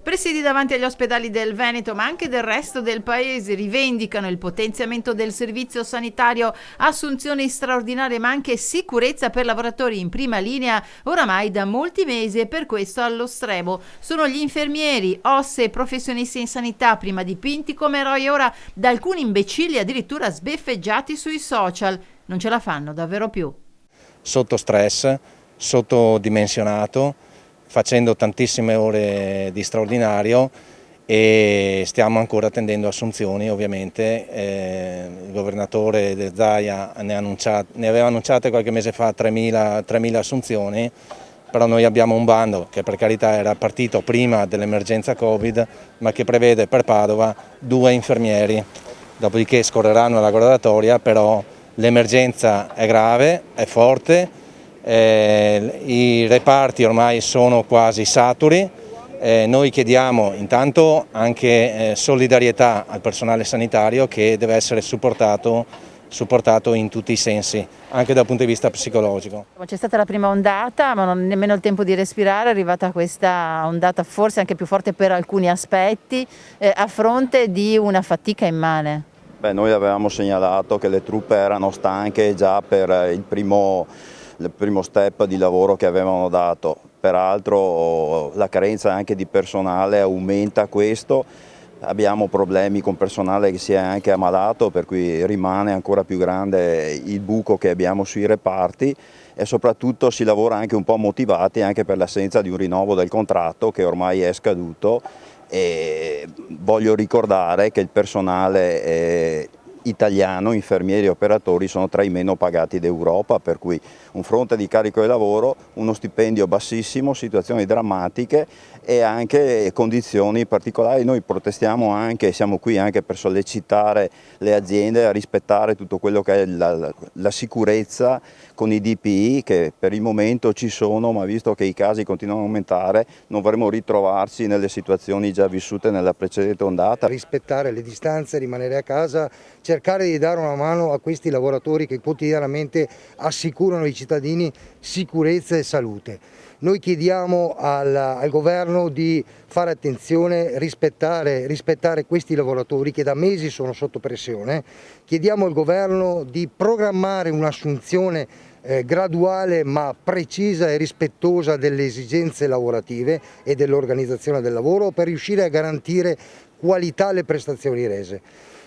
Presidi davanti agli ospedali del Veneto, ma anche del resto del paese, rivendicano il potenziamento del servizio sanitario, assunzioni straordinarie, ma anche sicurezza per lavoratori in prima linea oramai da molti mesi, e per questo allo stremo. Sono gli infermieri, OSS e professionisti in sanità, prima dipinti come eroi, ora da alcuni imbecilli addirittura sbeffeggiati sui social. Non ce la fanno davvero più. Sotto stress, sottodimensionato, facendo tantissime ore di straordinario, e stiamo ancora attendendo assunzioni ovviamente. Il governatore Zaia ne aveva annunciate qualche mese fa 3.000 assunzioni, però noi abbiamo un bando che per carità era partito prima dell'emergenza Covid, ma che prevede per Padova 2 infermieri, dopodiché scorreranno la graduatoria, però l'emergenza è grave, è forte. I reparti ormai sono quasi saturi. Noi chiediamo intanto anche solidarietà al personale sanitario, che deve essere supportato in tutti i sensi, anche dal punto di vista psicologico. C'è stata la prima ondata, ma non nemmeno il tempo di respirare, è arrivata questa ondata forse anche più forte per alcuni aspetti, a fronte di una fatica immane. Noi avevamo segnalato che le truppe erano stanche già per il primo step di lavoro che avevano dato. Peraltro la carenza anche di personale aumenta questo, abbiamo problemi con personale che si è anche ammalato, per cui rimane ancora più grande il buco che abbiamo sui reparti, e soprattutto si lavora anche un po' motivati anche per l'assenza di un rinnovo del contratto che ormai è scaduto. E voglio ricordare che il personale italiano, infermieri e operatori, sono tra i meno pagati d'Europa, per cui un fronte di carico di lavoro, uno stipendio bassissimo, situazioni drammatiche e anche condizioni particolari. Noi protestiamo anche, siamo qui anche per sollecitare le aziende a rispettare tutto quello che è la sicurezza con i DPI, che per il momento ci sono, ma visto che i casi continuano a aumentare non vorremmo ritrovarci nelle situazioni già vissute nella precedente ondata. Rispettare le distanze, rimanere a casa, cercare di dare una mano a questi lavoratori che quotidianamente assicurano ai cittadini sicurezza e salute. Noi chiediamo al governo di fare attenzione, rispettare questi lavoratori che da mesi sono sotto pressione. Chiediamo al governo di programmare un'assunzione graduale ma precisa e rispettosa delle esigenze lavorative e dell'organizzazione del lavoro, per riuscire a garantire qualità alle prestazioni rese.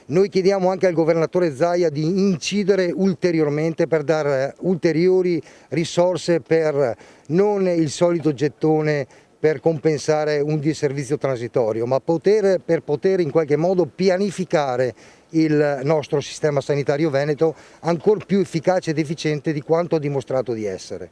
Noi chiediamo anche al governatore Zaia di incidere ulteriormente per dare ulteriori risorse, per non il solito gettone per compensare un disservizio transitorio, ma per poter in qualche modo pianificare il nostro sistema sanitario veneto ancor più efficace ed efficiente di quanto ha dimostrato di essere.